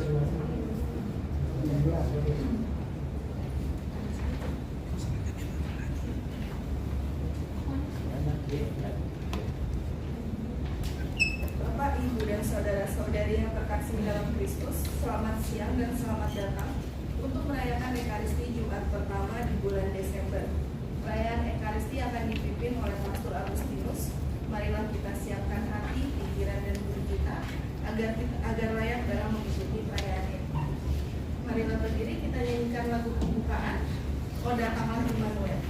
Bapak, Ibu, dan saudara-saudari yang terkasih dalam Kristus, selamat siang dan selamat datang untuk merayakan Ekaristi Jumat pertama di bulan Desember. Perayaan Ekaristi akan dipimpin oleh Pastor Agustinus. Marilah kita siapkan hati, pikiran, dan tubuh kita agar layak dalam mengikuti perayaan ini. Marilah berdiri, kita nyanyikan lagu pembukaan O Datanglah Immanuel.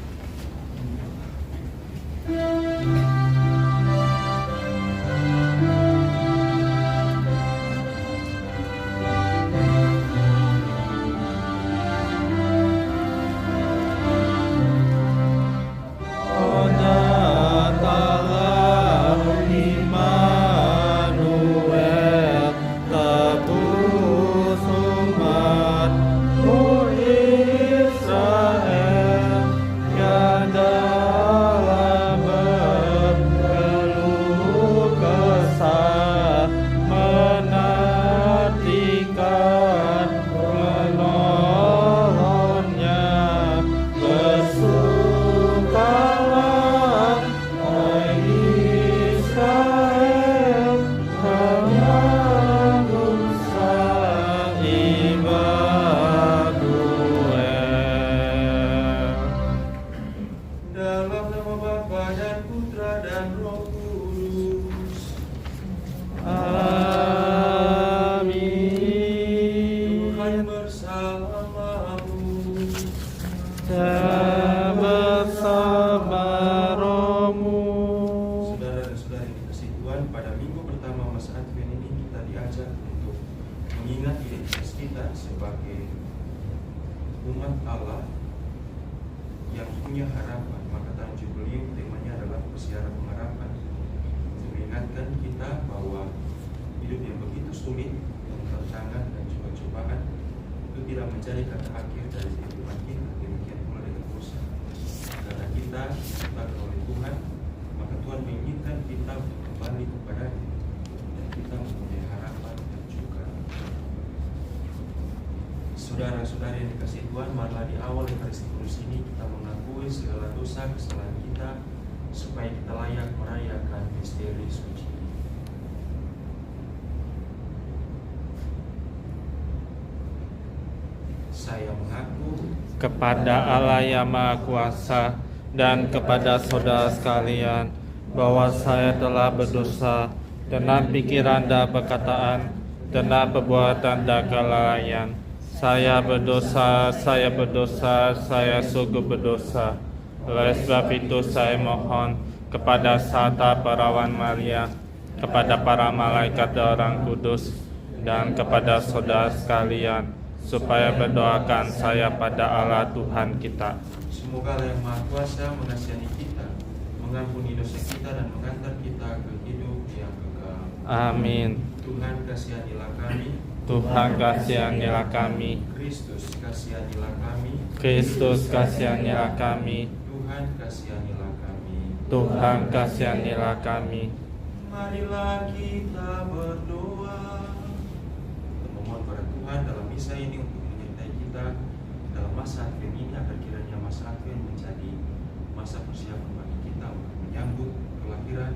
Mengingat identitas kita sebagai umat Allah yang punya harapan, maka tahun Jubileum temanya adalah Persiaran Pengharapan. Mengingatkan kita bahwa hidup yang begitu sulit, yang tantangan dan juga cobaan itu tidak menjadi kata akhir dari kehidupan kita. Demikian pula dengan dosa. Karena kita diciptakan oleh Tuhan, maka Tuhan menginginkan kita untuk kembali kepada-Nya dan kita mempunyai harapan. Saudara-saudari yang dikasihi Tuhan, marilah di awal Ekaristi Kudus ini kita mengakui segala dosa kesalahan kita supaya kita layak merayakan misteri suci. Saya mengaku kepada Allah yang Maha Kuasa dan kepada saudara sekalian bahwa saya telah berdosa dengan pikiran dan perkataan, dengan perbuatan dan kelalaian. Saya berdosa, saya sungguh berdosa. Oleh sebab itu saya mohon kepada Santa Perawan Maria, kepada para malaikat dan orang kudus, dan kepada saudara sekalian, supaya berdoakan saya pada Allah Tuhan kita. Semoga Allah yang Maha Kuasa mengasihi kita, mengampuni dosa kita dan mengantar kita ke hidup yang kekal. Amin. Tuhan kasihanilah kami. Tuhan kasihanilah kami. Kristus kasihanilah kami. Kristus kasihanilah kami. Tuhan kasihanilah kami. Tuhan kasihanilah kami. Marilah kita berdoa. Kita memohon pada Tuhan dalam misa ini untuk menyertai kita dalam masa Advent ini, agar kiranya masa Advent menjadi masa persiapan bagi kita untuk menyambut kelahiran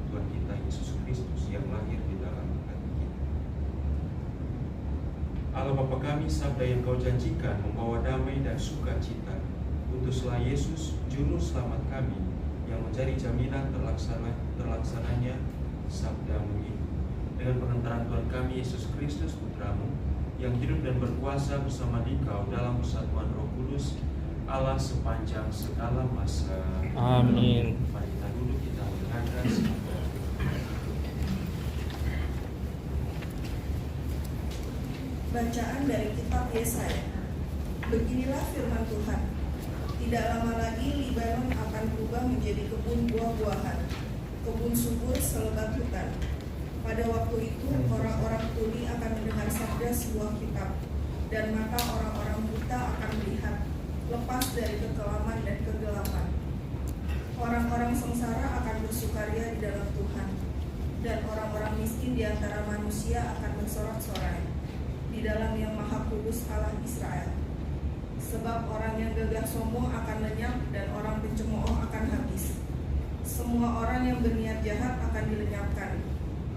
Tuhan kita Yesus Kristus yang lahir di dalam hati kita. Allah Bapa kami, sabda yang Kau janjikan membawa damai dan sukacita. Utuslah Yesus, juru selamat kami, yang menjadi jaminan terlaksananya sabda-Mu ini. Dengan pengantaran Tuhan kami Yesus Kristus Putra-Mu, yang hidup dan berkuasa bersama Dikau dalam persatuan Roh Kudus, Allah sepanjang segala masa. Amin. Mari kita duduk, kita mendengarkan sabda. Bacaan dari kitab Yesaya. Beginilah firman Tuhan. Tidak lama lagi Libanon akan berubah menjadi kebun buah-buahan, kebun subur selebat hutan. Pada waktu itu orang-orang tuli akan mendengar sabda sebuah kitab, dan mata orang-orang buta akan melihat, lepas dari kekelaman dan kegelapan. Orang-orang sengsara akan bersukaria di dalam Tuhan, dan orang-orang miskin di antara manusia akan bersorak-sorai. di dalam Yang Maha Kudus Allah Israel. Sebab orang yang gagah sombong akan lenyap dan orang pencemooh akan habis. Semua orang yang berniat jahat akan dilenyapkan,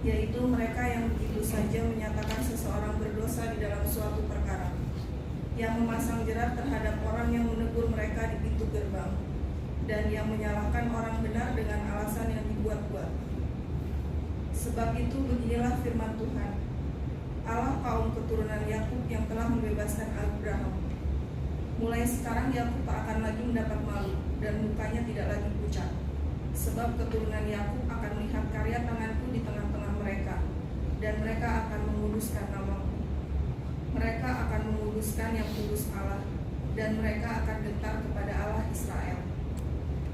yaitu mereka yang begitu saja menyatakan seseorang berdosa di dalam suatu perkara, yang memasang jerat terhadap orang yang menegur mereka di pintu gerbang, dan yang menyalahkan orang benar dengan alasan yang dibuat-buat. Sebab itu beginilah firman Tuhan, Allah kaum keturunan Yakub yang telah membebaskan Abraham. Mulai sekarang Yakub tak akan lagi mendapat malu, dan mukanya tidak lagi pucat. Sebab keturunan Yakub akan melihat karya tanganku di tengah-tengah mereka, dan mereka akan menguduskan namaku. Mereka akan menguduskan yang kudus Allah, dan mereka akan gentar kepada Allah Israel.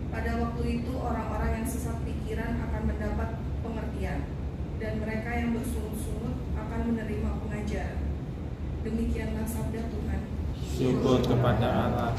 Pada waktu itu orang-orang yang sesat pikiran akan mendapat pengertian, dan mereka yang bersungut-sungut akan menerima pengajaran. Demikianlah sabda Tuhan. Syukur kepada Allah.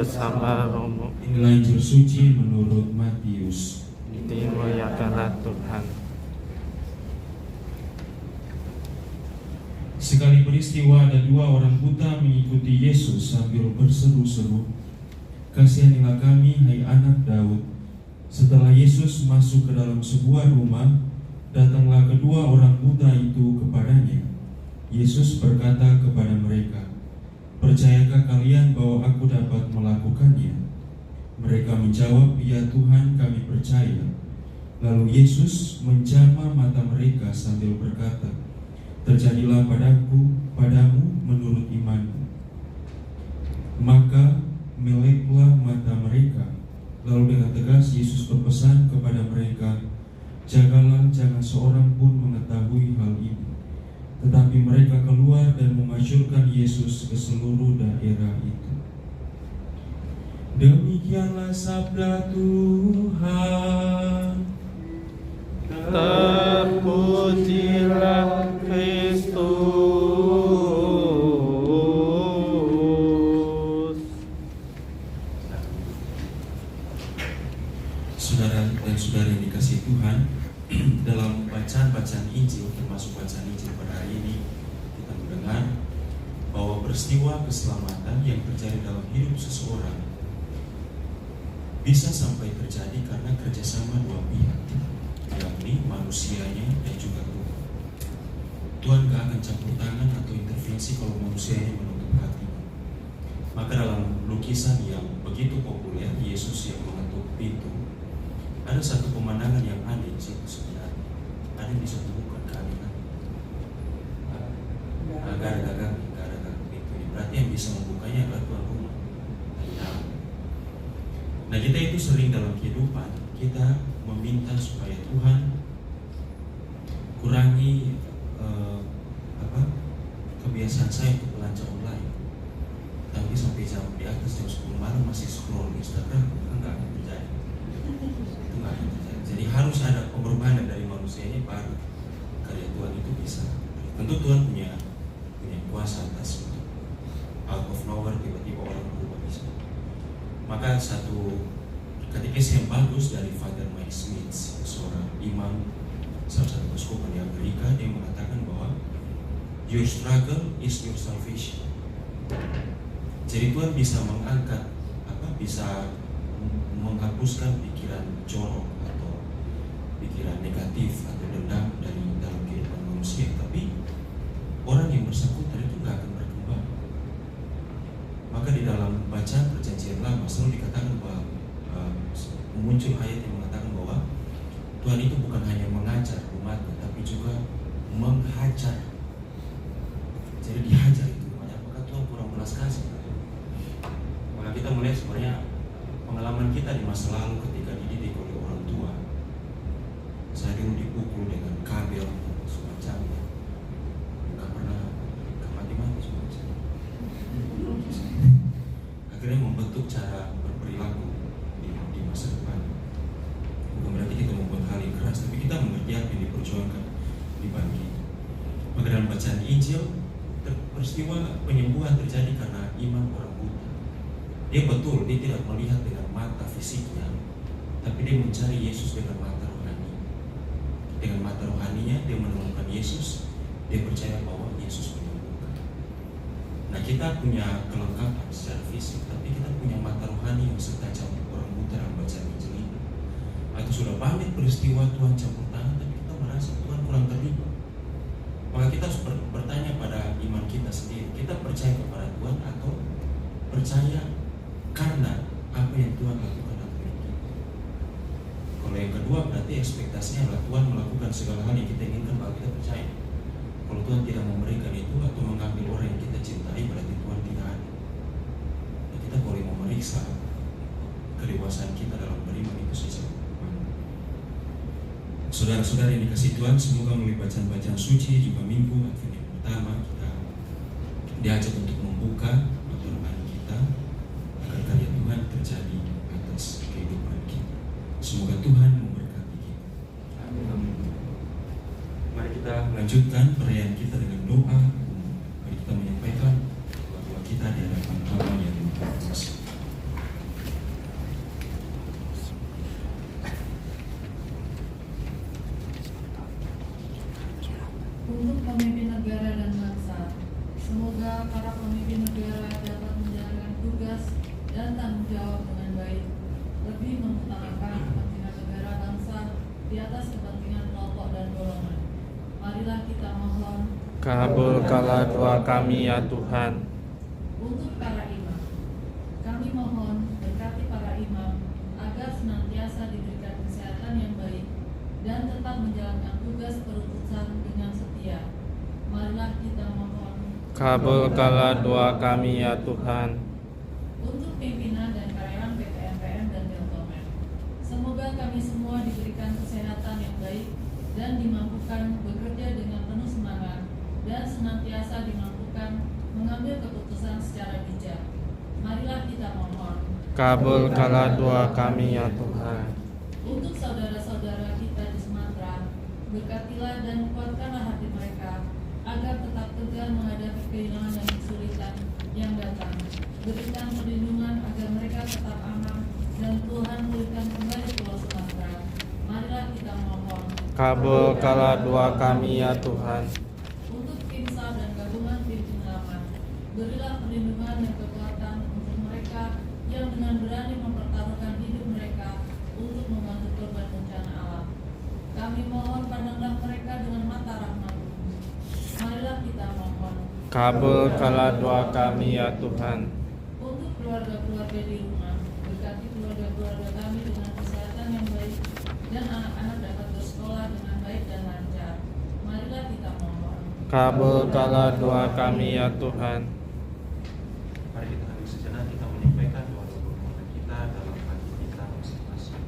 bersama rohmu. Inilah Injil suci menurut Matius. Dimuliakanlah Tuhan. Sekali peristiwa ada 2 orang buta mengikuti Yesus sambil berseru-seru, "Kasihanilah kami, hai anak Daud." Setelah Yesus masuk ke dalam sebuah rumah, datanglah kedua orang buta itu kepadanya. Yesus berkata kepada mereka, "Percayakah kalian bahwa aku dapat melakukannya?" Mereka menjawab, "Ya Tuhan, kami percaya." Lalu Yesus menjamah mata mereka sambil berkata, "Terjadilah padamu menurut imanmu." Maka meleklah mata mereka. Lalu dengan tegas Yesus berpesan kepada mereka, "Jagalah jangan seorang pun mengetahui hal ini." Tetapi mereka keluar dan memasyurkan Yesus ke seluruh daerah itu. Demikianlah sabda Tuhan. Terpujilah Kristus. Saudara dan saudari yang dikasihi Tuhan, dalam bacaan-bacaan Injil, termasuk bacaan Injil pada hari ini, kita mendengar bahwa peristiwa keselamatan yang terjadi dalam hidup seseorang bisa sampai terjadi karena kerjasama 2 pihak, yakni manusianya dan juga Tuhan. Tuhan gak akan campur tangan atau intervensi kalau manusianya menutup hati. Maka dalam lukisan yang begitu populer, Yesus yang mengetuk pintu, ada satu pemandangan yang aneh di situ sebenarnya. Ada yang bisa temukan keanehan. Gara-gara pintu ini. Berarti yang bisa membukanya adalah Tuhan rumah. Nah, kita itu sering dalam kehidupan kita meminta supaya Tuhan kurangi kebiasaan saya untuk belanja online. Tapi sampai jam di atas jam 10 malam masih scroll Instagram, enggak akan terjadi. Itu enggak akan terjadi. Jadi harus ada pengorbanan dari manusia ini baru karya Tuhan itu bisa. Tentu Tuhan punya kuasa atas itu. Out of nowhere tiba-tiba orang berubah bisa. Maka satu katekes yang bagus dari Father Mike Smith, seorang imam salah satu keuskupan di Amerika, dia mengatakan bahwa your struggle is your salvation. Jadi Tuhan bisa mengangkat bisa menghapuskan pikiran jorok atau pikiran negatif atau dendam dari dalam kehidupan manusia, tapi orang yang bersangkutan itu nggak akan berkembang. Maka di dalam bacaan Perjanjian Lama selalu dikatakan bahwa muncul ayat yang mengatakan bahwa Tuhan itu bukan hanya mengajar umatnya, tapi juga menghajar. Jadi dihajar itu banyak, maka Tuhan kurang belas kasih. Maka kita melihat sebenarnya pengalaman kita di masa lalu ketika dididik oleh orang tua. Saya dulu dipukul dengan kabel semacamnya, nggak pernah mati-mati semacam. Akhirnya membentuk cara berperilaku di masa depan. Bukan berarti kita membuat hal yang keras, tapi kita mengerti apa yang diperjuangkan di bagi kita. Maka dalam bacaan Injil, peristiwa penyembuhan terjadi karena iman orang buta. Dia betul, dia tidak melihat dengan mata fisiknya, tapi dia mencari Yesus dengan mata rohani. Dengan mata rohaninya, dia menemukan Yesus. Dia percaya bahwa Yesus menyembuhkan. Nah, kita punya kelengkapan secara fisik, tapi kita punya mata rohani yang setajam orang buta dalam bacaan Injil ini. Atau sudah banyak peristiwa Tuhan campur tangan, tapi kita merasa Tuhan kurang terlibat. Maka kita harus bertanya pada iman kita sendiri, kita percaya kepada Tuhan atau percaya karena apa yang Tuhan lakukan dalam hidup kita. Kalau yang kedua berarti ekspektasinya adalah Tuhan melakukan segala hal yang kita inginkan, bahwa kita percaya. Kalau Tuhan tidak memberikan itu atau mengambil orang yang kita cintai, berarti Tuhan tidak ada. Dan kita boleh memeriksa kedewasaan kita dalam beriman itu sejauh. Saudara-saudara yang dikasihi Tuhan, semoga melalui bacaan-bacaan suci juga minggu Advent yang pertama kita diajak untuk membuka mata rohani kita agar karya Tuhan terjadi atas kehidupan kita. Semoga Tuhan memberkati kita. Amin. Mari kita lanjutkan perayaan kita dengan doa. Mari kita menyampaikan doa kita di hadapan Allah yang Maha Kuasa. Untuk pemimpin negara dan bangsa, Semoga para pemimpin negara dapat menjalankan tugas dan tanggung jawab dengan baik, lebih mengutamakan kepentingan negara bangsa di atas kepentingan kelompok dan golongan. Marilah kita mohon. Kabulkanlah doa kami ya Tuhan. Untuk para imam, kami mohon berkati para imam agar senantiasa diberikan kesehatan yang baik dan tetap menjalankan tugas perutusan dengan setia. Marilah kita mohon. Kabulkanlah doa kami ya Tuhan. Untuk pimpinan dan karyawan PT MPM dan Telkomsel, semoga kami semua diberikan kesehatan yang baik dan dimampukan bekerja dengan penuh semangat dan senantiasa dimampukan mengambil keputusan secara bijak. Marilah kita mohon. Kabulkanlah doa kami ya Tuhan. Untuk saudara-saudara kita di Sumatera, berkatilah dan kuatkanlah hati mereka agar tetap tegar menghadapi kehilangan dan kesulitan yang datang. Berikan perlindungan agar mereka tetap aman dan Tuhan pulihkan kembali Pulau Sumatera. Marilah kita mohon. Kabulkanlah doa kami ya Tuhan. Untuk tim SAR dan gabungan tim penyelamat, berilah perlindungan dan kekuatan untuk mereka yang dengan berani mempertaruhkan hidup mereka untuk membantu korban bencana alam. Kami mohon pandanglah mereka dengan mata rahmat-Mu. Marilah kita mohon. Kabulkanlah doa kami ya Tuhan. Untuk keluarga-keluarga di rumah, berkati keluarga-keluarga kami dengan kesehatan yang baik dan anak-anak dapat bersekolah dengan baik dan lancar. Marilah kita mohon. Kabulkanlah doa kami ya Tuhan. Mari kita ambil sejenak, kita menyampaikan doa-doa permohonan kita dalam hati kita masing-masing.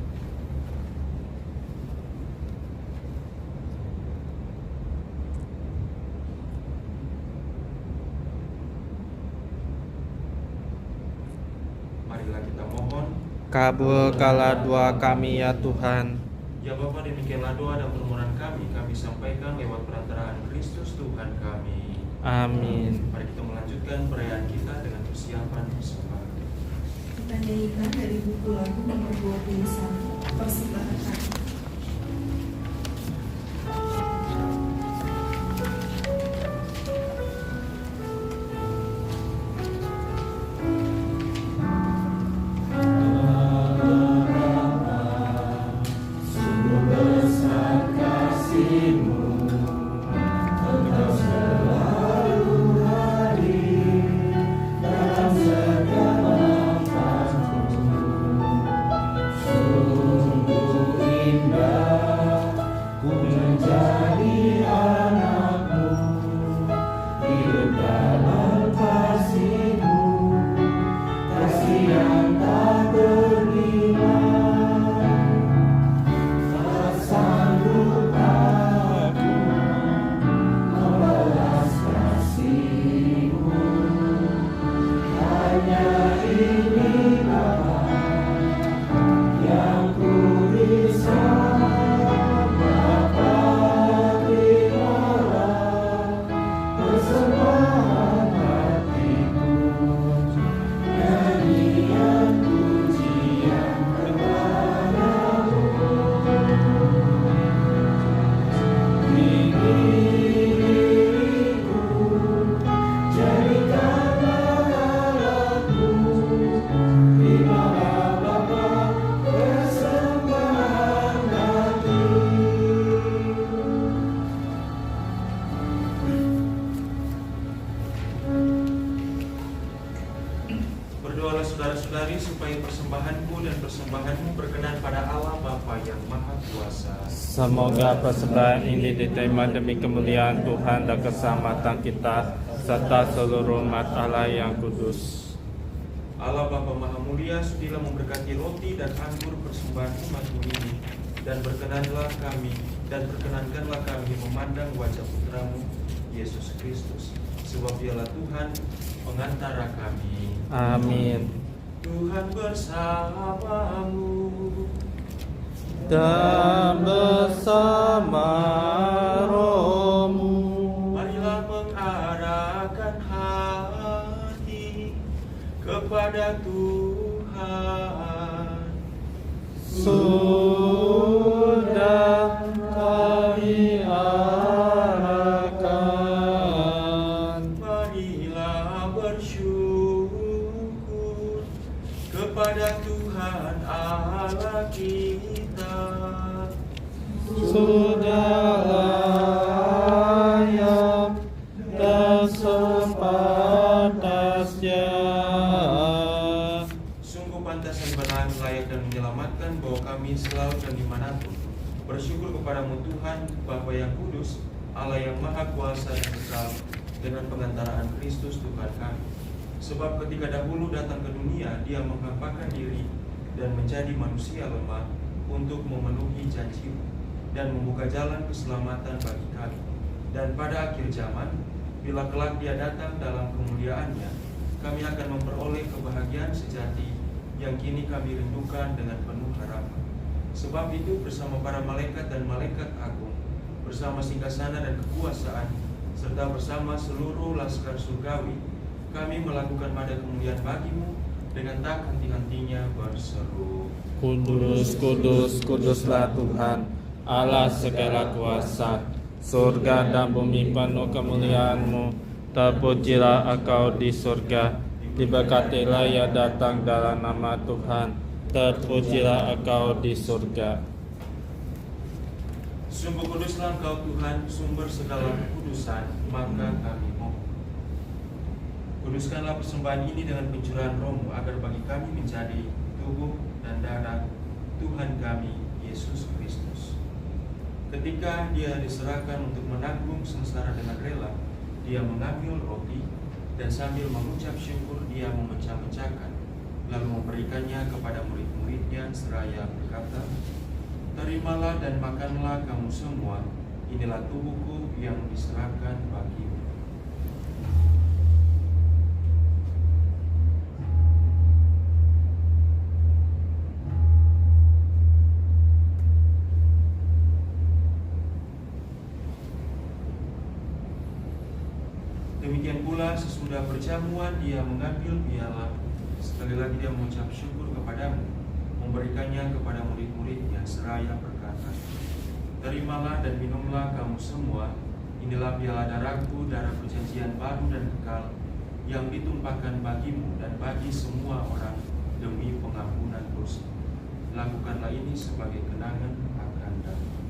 Marilah kita mohon. Kabulkanlah doa kami ya Tuhan. Ya Bapa, demikianlah doa dan permohonan kami sampaikan lewat perantaraan Kristus Tuhan kami. Amin. Mari kita melanjutkan perayaan kita dengan persiapan persembahan. Kita nyanyikan dari buku lagu nomor 21, Persembahan Hati. Berdoalah saudara-saudari supaya persembahanku dan persembahanmu berkenan pada Allah Bapa yang Maha Kuasa. Semoga persembahan ini diterima demi kemuliaan Tuhan dan keselamatan kita serta seluruh umat Allah yang kudus. Allah Bapa Maha Mulia, sudilah memberkati roti dan anggur persembahan umatmu ini, dan berkenankanlah kami memandang wajah putramu Yesus Kristus, sebab dialah Tuhan pengantara kami. Amin. Tuhan bersamamu Dan bersama rohmu, marilah mengarahkan hati kepada Tuhan. sudah kami arahkan. Mari kepadamu Tuhan, Bapa yang kudus, Allah yang maha kuasa dan kekal, dengan pengantaraan Kristus Tuhan kami. Sebab ketika dahulu datang ke dunia, Dia menghampakan diri dan menjadi manusia lemah untuk memenuhi janji-Mu dan membuka jalan keselamatan bagi kami. Dan pada akhir zaman, bila kelak Dia datang dalam kemuliaan-Nya, kami akan memperoleh kebahagiaan sejati yang kini kami rindukan dengan penuh harapan. Sebab itu bersama para malaikat dan malaikat agung, bersama singgasana dan kekuasaan, serta bersama seluruh laskar surgawi, kami melakukan pada kemuliaan bagi-Mu dengan tak henti-hentinya berseru, Kudus, kudus, kuduslah Tuhan, Allah segala kuasa. Surga dan bumi penuh kemuliaan-Mu. Terpujilah Engkau di surga, diberkatilah yang datang dalam nama Tuhan. Terpujilah Engkau di surga. Sungguh kuduslah Engkau Tuhan, sumber segala kekudusan, maka kami mohon. Kuduskanlah persembahan ini dengan pencurahan Roh-Mu, agar bagi kami menjadi tubuh dan darah Tuhan kami, Yesus Kristus. Ketika Dia diserahkan untuk menanggung sengsara dengan rela, Dia mengambil roti dan sambil mengucap syukur Dia memecah-mecahkan, lalu memberikannya kepada murid-murid-Nya seraya berkata, "Terimalah dan makanlah kamu semua, inilah tubuhku yang diserahkan bagimu." Demikian pula sesudah perjamuan Dia mengambil piala, sekali lagi Dia mengucap syukur kepadamu, memberikannya kepada murid-murid-Nya seraya berkata, "Terimalah dan minumlah kamu semua, inilah piala darahku, darah perjanjian baru dan kekal, yang ditumpahkan bagimu dan bagi semua orang demi pengampunan dosa. Lakukanlah ini sebagai kenangan akan aku."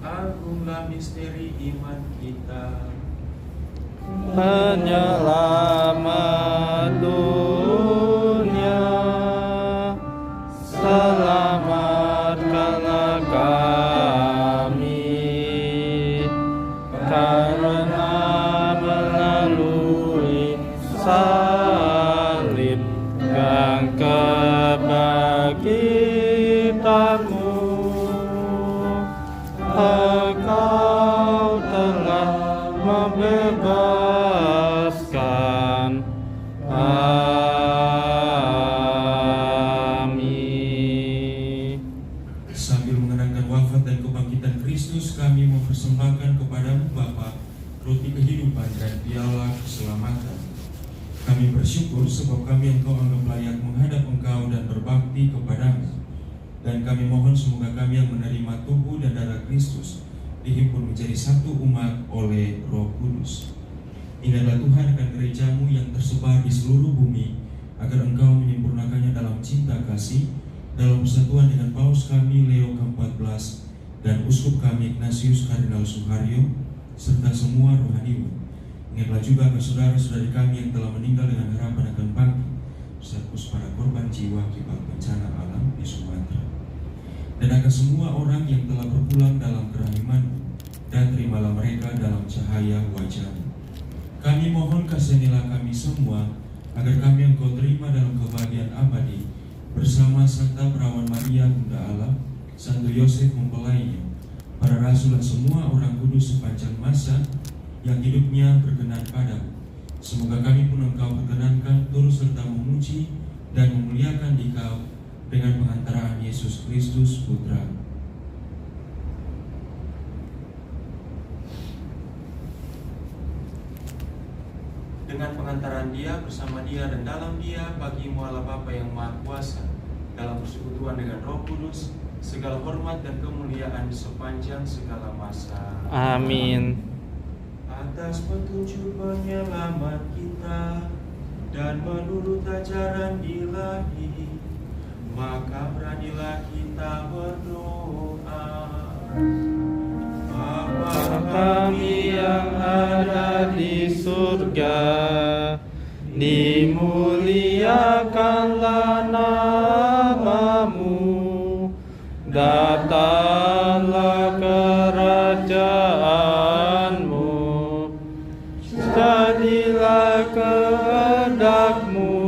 Agunglah misteri iman kita, Penyelamat dunia, selamatkanlah kami, karena melalui salib yang kebangkitan-Mu, Engkau telah membebaskan. Amin. Sambil mengenangkan wafat dan kebangkitan Kristus, kami mempersembahkan kepadamu Bapa roti kehidupan dan piala keselamatan. Kami bersyukur sebab kami Engkau anggap layak menghadap Engkau dan berbakti kepadamu. Dan kami mohon semoga kami yang menerima tubuh dan darah Kristus dihimpun menjadi satu umat oleh Roh Kudus. Ingatlah Tuhan akan gereja-Mu yang tersebar di seluruh bumi, agar Engkau menyempurnakannya dalam cinta kasih, dalam persatuan dengan Paus kami Leo ke-14 dan Uskup kami Ignatius Kardinal Suharyo, serta semua rohaniwan. Ingatlah juga ke saudara-saudari kami yang telah meninggal dengan harapan akan bangkit, serta para korban jiwa akibat bencana alam di Sumatera. Dan akan semua orang yang telah berpulang dalam kerahiman-Mu, dan terimalah mereka dalam cahaya wajah-Mu. Kami mohon kasihanilah kami semua, agar kami Engkau terima dalam kebahagiaan abadi, bersama Santa Perawan Maria Bunda Allah, Santo Yosef mempelainya, para rasul dan semua orang kudus sepanjang masa yang hidupnya berkenan padamu. Semoga kami pun Engkau perkenankan turut serta memuji dan memuliakan Dikau dengan pengantaraan Yesus Kristus Putra. dengan pengantaran Dia, bersama Dia, dan dalam Dia, bagi-Mu Allah Bapa yang Maha Kuasa, dalam persekutuan dengan Roh Kudus, segala hormat dan kemuliaan sepanjang segala masa. Amin. Atas petunjuk penyelamat kita dan menurut ajaran Ilahi, maka beranilah kita berdoa. Bapa kami yang ada di surga, dimuliakanlah namamu, datanglah kerajaanmu, jadilah kehendakmu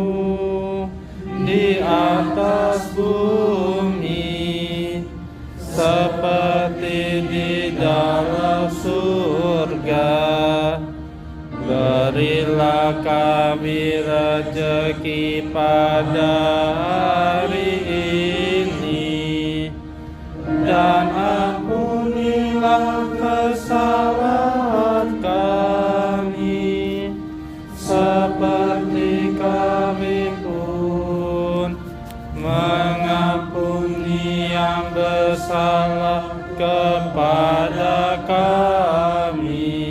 di atas bumi seperti di dalam surga. Berilah kami rezeki pada hari ini, dan ampunilah kesalahan kami seperti kami pun mengampuni yang bersalah kepada kami.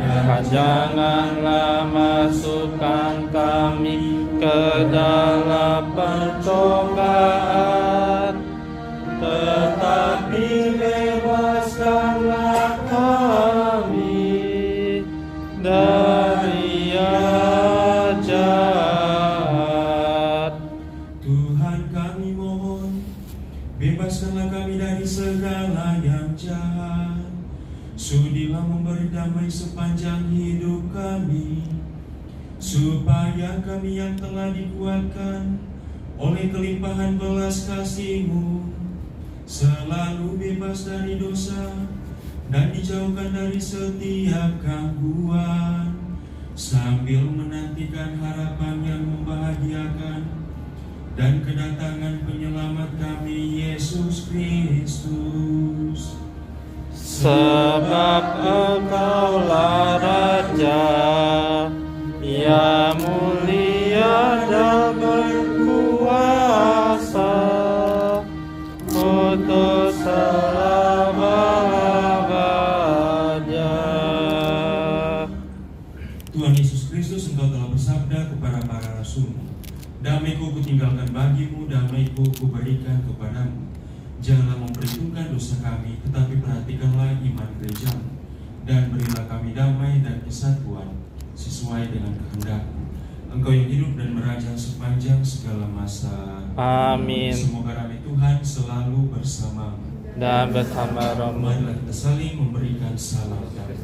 Dan janganlah masukkan kami ke dalam pencobaan, tetapi bebaskanlah kami dari yang jahat. Tuhan kami mohon, bebaskanlah kami dari segala yang jahat. Sudilah memberi damai sepanjang hidup kami, supaya kami yang telah dikuatkan oleh kelimpahan belas kasih-Mu selalu bebas dari dosa dan dijauhkan dari setiap gangguan, sambil menantikan harapan yang membahagiakan dan kedatangan penyelamat kami, Yesus Kristus. Sebab Engkaulah Raja yang mulia dan berkuasa untuk selama-lamanya. Tuhan Yesus Kristus, Engkau telah bersabda kepada para rasul-Mu, damai-Ku kutinggalkan bagimu, damai-Ku kuberikan kepadamu. Janganlah memperhitungkan dosa kami, tetapi perhatikanlah iman gereja-Mu, dan berilah kami damai dan kesatuan sesuai dengan kehendak-Mu. Engkau yang hidup dan meraja sepanjang segala masa. Amin. Semoga damai Tuhan selalu bersamamu. Dan bersama rohmu. Marilah kita saling memberikan salam damai.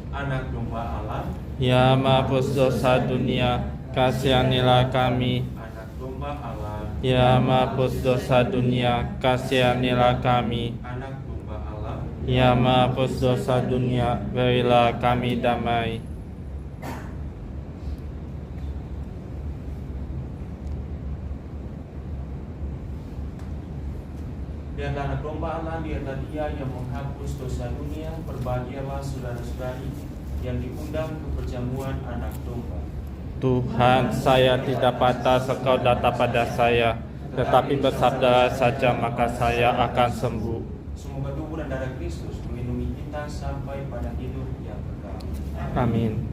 Anak domba Allah, Ya menghapus dosa dunia, kasihanilah kami. anak domba Allah, Ya menghapus dosa dunia, kasihanilah kami. anak domba Allah, Ya menghapus dosa dunia, berilah kami damai. dan anak domba Allah, dialah Dia yang menghapus dosa dunia. Berbahagialah saudara-saudari yang diundang ke perjamuan anak domba. Tuhan, saya tidak pantas Engkau datang pada saya, tetapi bersabda saja maka saya akan sembuh. Semoga tubuh dan darah Kristus melindungi kita sampai pada hidup yang kekal. Amin.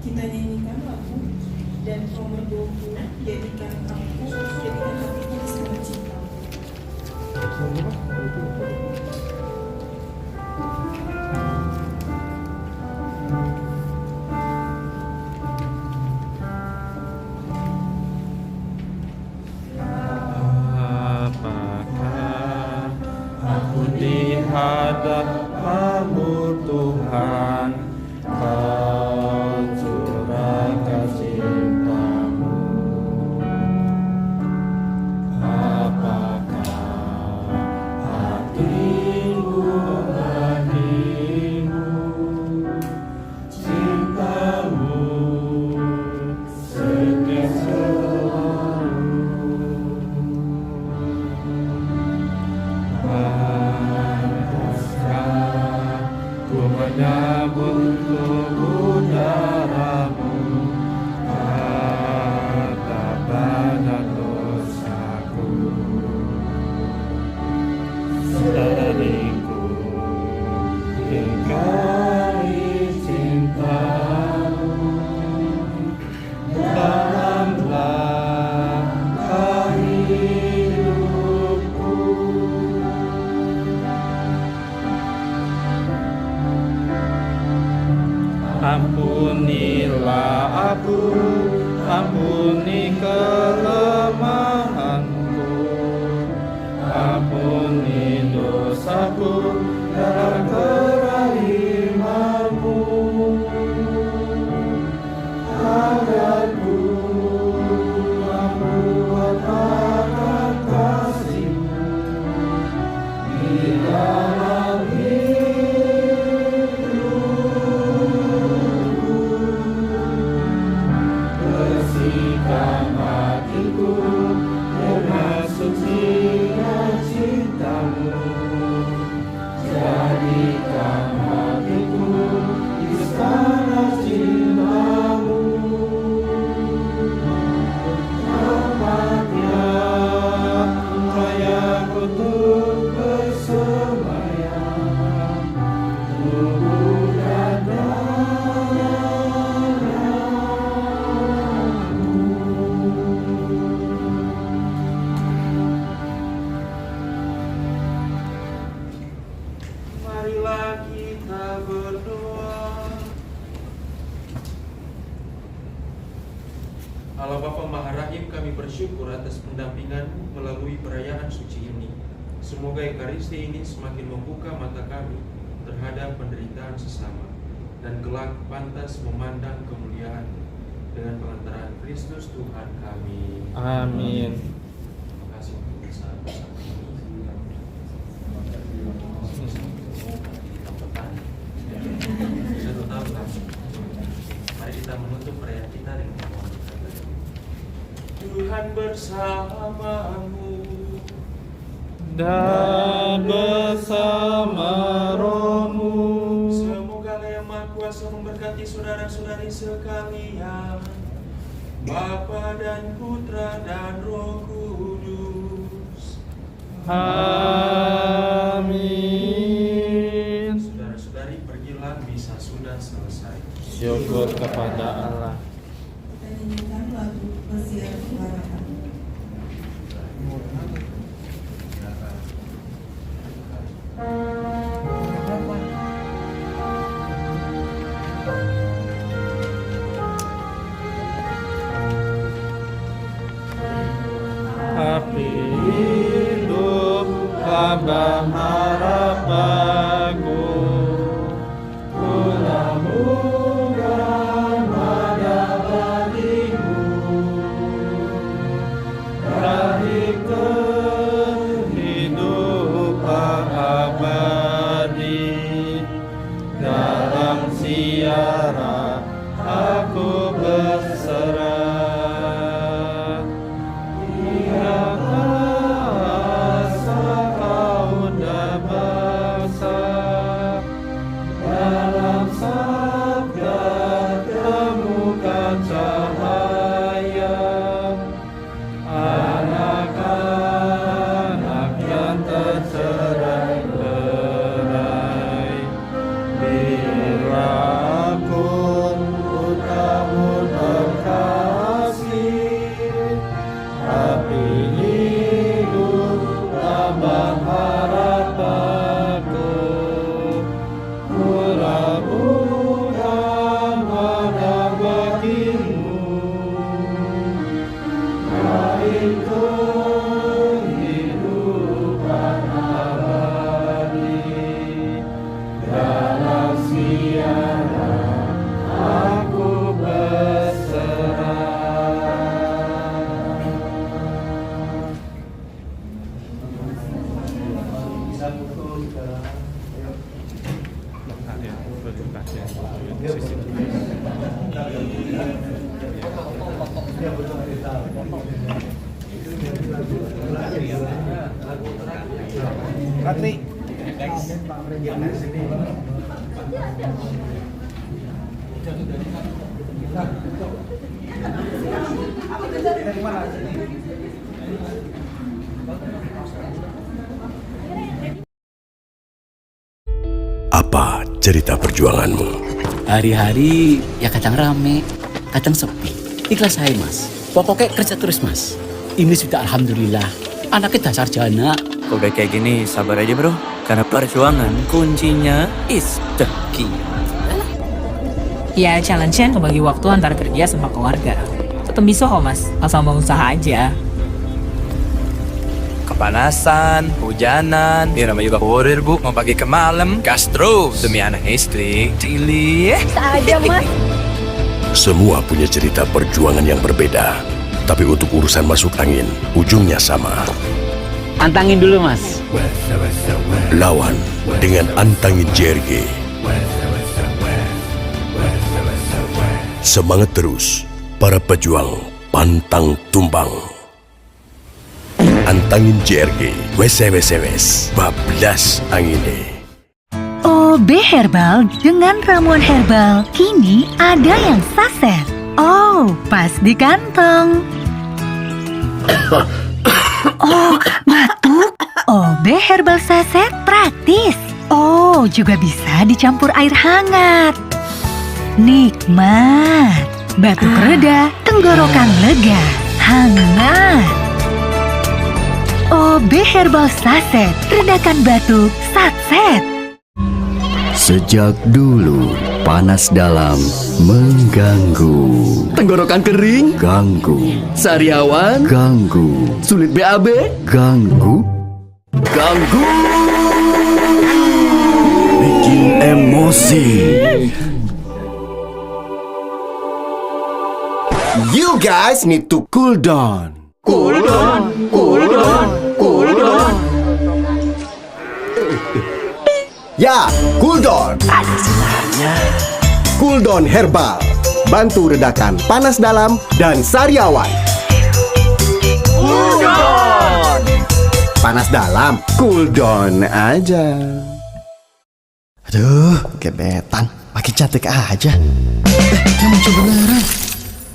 Kita nyanyikan lagu dan nomor 20, jadikan hatiku bersama cinta. Apakah aku di hadapan-Mu Tuhan, Kau curahkan cinta-Mu. Apakah hatimu bagimu, cinta-Mu setia selalu. Pantaskah ku menyambut tubuh darah-Mu, kata banyak dosaku. Dariku ingkari cinta-Mu, dalam langkah hidupku. Ampunilah aku, ampuni kelemahanku, ampuni dosaku dalam kerahiman-Mu, agar ku mampu akan kasih-Mu di dalam bersihkan hatiku dengan sucinya cinta-Mu, jadikan hatiku istana cinta-Mu, tempat yang layak untuk bersemayam, tubuh dan marilah kita berdoa. Allah Bapa Maha Rahim, kami bersyukur atas pendampingan-Mu melalui perayaan suci ini. Semoga Ekaristi ini semakin membuka mata kami terhadap penderitaan sesama, dan kelak pantas memandang kemuliaan dengan pengantaran Kristus Tuhan kami. Amin. Terima kasih untuk bersama-sama ini. Satu tahun langsung. Mari kita menutup perayaan kita dengan memohon berkat. Tuhan bersamamu. Dan bersama rohmu. Semoga Allah yang Maha Kuasa memberkati saudara-saudari sekalian, Bapa dan Putra dan Roh Kudus. Amin. Saudara-saudari, pergilah, misa sudah selesai. Syukur kepada Allah. Kita nyanyikan lagu Persiapan Pengharapan. Api hidup lambang harapanku, mudah-mudahan ada bagimu, raih kehidupan abadi. Dalam siara aku berserah. Bila aku Apa cerita perjuanganmu? Hari-hari ya kadang rame, kadang sepi. Ikhlas saya mas, pokoknya kerja terus mas. Ini sudah alhamdulillah, anaknya dasar sarjana. Kalau udah kayak gini sabar aja bro, karena perjuangan kuncinya is the key. Ya challenge-nya kebagi waktu antara kerja sama keluarga. Tetap bisa kok mas, asal mau usaha aja. Kepanasan, hujanan, ini namanya juga kurir bu, mau pagi ke malam, gas terus demi anak istri, Cili. Aja mas. Semua punya cerita perjuangan yang berbeda, tapi untuk urusan masuk angin, ujungnya sama. Antangin dulu mas. Lawan dengan antangin JRG. Semangat terus, para pejuang pantang tumbang. Antangin JRG, wes, bablas angine. OB Herbal dengan ramuan herbal kini ada yang saset. Oh, pas di kantong. Oh, batuk. OB Herbal saset praktis. Oh, juga bisa dicampur air hangat. Nikmat. Batuk reda, tenggorokan lega, hangat. OB Herbal Saset, redakan batuk, satset. Sejak dulu, panas dalam mengganggu. Tenggorokan kering, ganggu. Sariawan, ganggu. Sulit BAB, ganggu. Ganggu. Bikin emosi. You guys need to cool down. Cool down, cool down, cool down. Ya, cool down. Ada sebenarnya. Cool down herbal, bantu redakan panas dalam dan sariawan. Cool down. Panas dalam, cool down aja. Aduh, gebetan, makin cantik aja. Kamu coba beneran.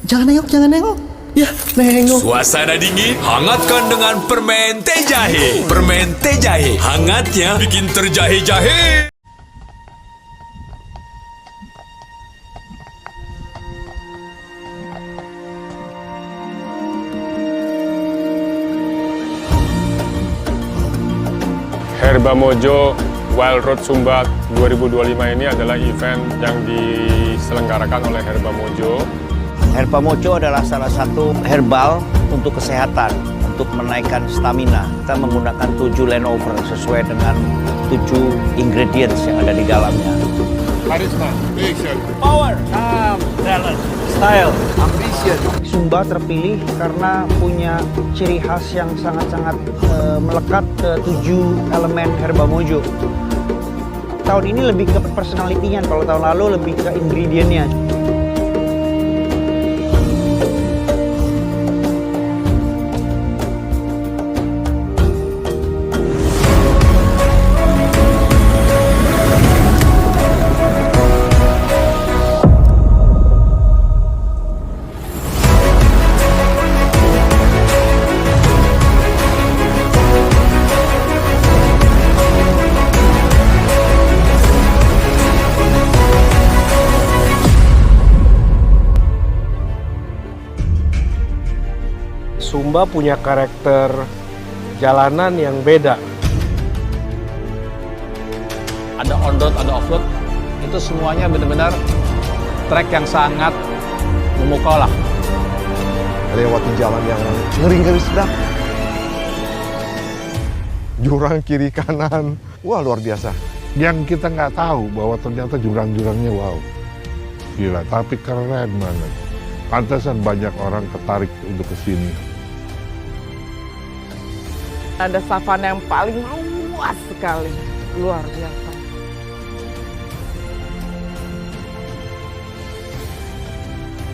Jangan nengok. Ya, nengok. Suasana dingin, hangatkan dengan permen teh jahe. Permen teh jahe, hangatnya bikin terjahe-jahe. Herba Mojo Wild Road Sumba 2025 ini adalah event yang diselenggarakan oleh Herba Mojo. Herba Mojo adalah salah satu herbal untuk kesehatan, untuk menaikkan stamina. Kita menggunakan 7 Lenover sesuai dengan 7 ingredients yang ada di dalamnya. Karisma, passion, Power, talent, style, ambition. Sumba terpilih karena punya ciri khas yang sangat-sangat melekat ke 7 elemen Herba Mojo. Tahun ini lebih ke personality-nya, kalau tahun lalu lebih ke ingredient-nya. Sumba punya karakter jalanan yang beda. Ada on-road, ada off-road, itu semuanya benar-benar trek yang sangat memukau lah. Lewati jalan yang ngeri-ngeri sedap. Jurang kiri kanan, wah luar biasa. Yang kita nggak tahu bahwa ternyata jurang-jurangnya wow. Gila, tapi keren banget. Pantesan banyak orang tertarik untuk kesini. Ada savana yang paling luas sekali, luar biasa.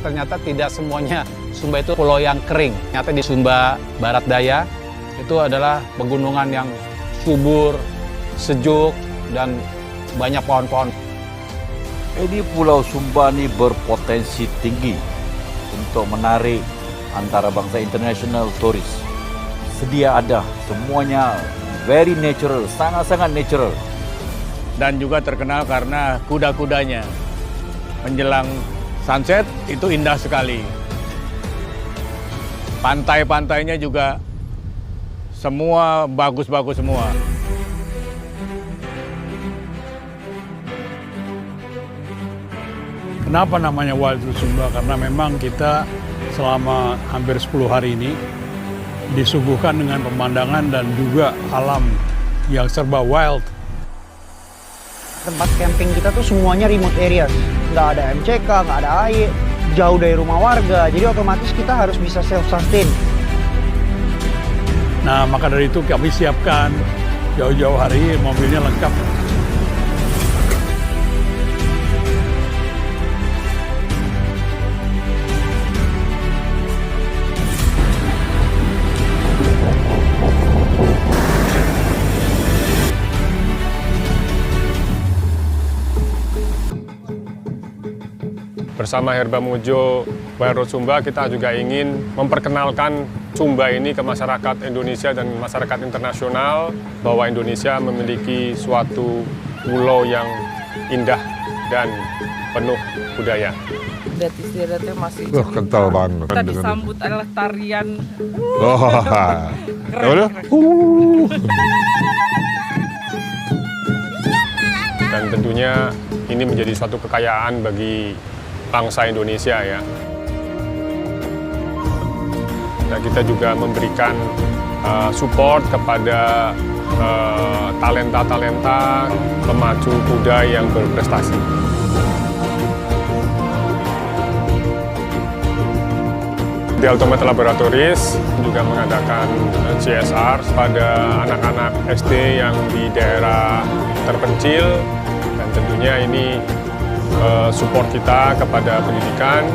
ternyata tidak semuanya Sumba itu pulau yang kering. Ternyata di Sumba Barat Daya itu adalah pegunungan yang subur, sejuk, dan banyak pohon-pohon. Ini Pulau Sumba ini berpotensi tinggi untuk menarik antara bangsa international turis. Sedia ada, semuanya very natural, sangat-sangat natural. Dan juga terkenal karena kuda-kudanya. Menjelang sunset itu indah sekali. Pantai-pantainya juga semua bagus-bagus semua. Kenapa namanya Wild Road Sumba? Karena memang kita selama hampir 10 hari ini disuguhkan dengan pemandangan dan juga alam yang serba wild. Tempat camping kita tuh semuanya remote areas. Nggak ada MCK, nggak ada air, jauh dari rumah warga. Jadi otomatis kita harus bisa self-sustain. Nah, maka dari itu kami siapkan jauh-jauh hari mobilnya lengkap. Bersama Herba Mojo Wild Road Sumba, kita juga ingin memperkenalkan Sumba ini ke masyarakat Indonesia dan masyarakat internasional, bahwa Indonesia memiliki suatu pulau yang indah dan penuh budaya. Adat istiadatnya masih kental banget. Kita disambut oleh tarian. Keren. Dan tentunya ini menjadi suatu kekayaan bagi bangsa Indonesia ya. Nah, kita juga memberikan support kepada talenta-talenta pemacu kuda yang berprestasi. Di Ultimate Laboratories juga mengadakan CSR pada anak-anak SD yang di daerah terpencil, dan tentunya ini support kita kepada pendidikan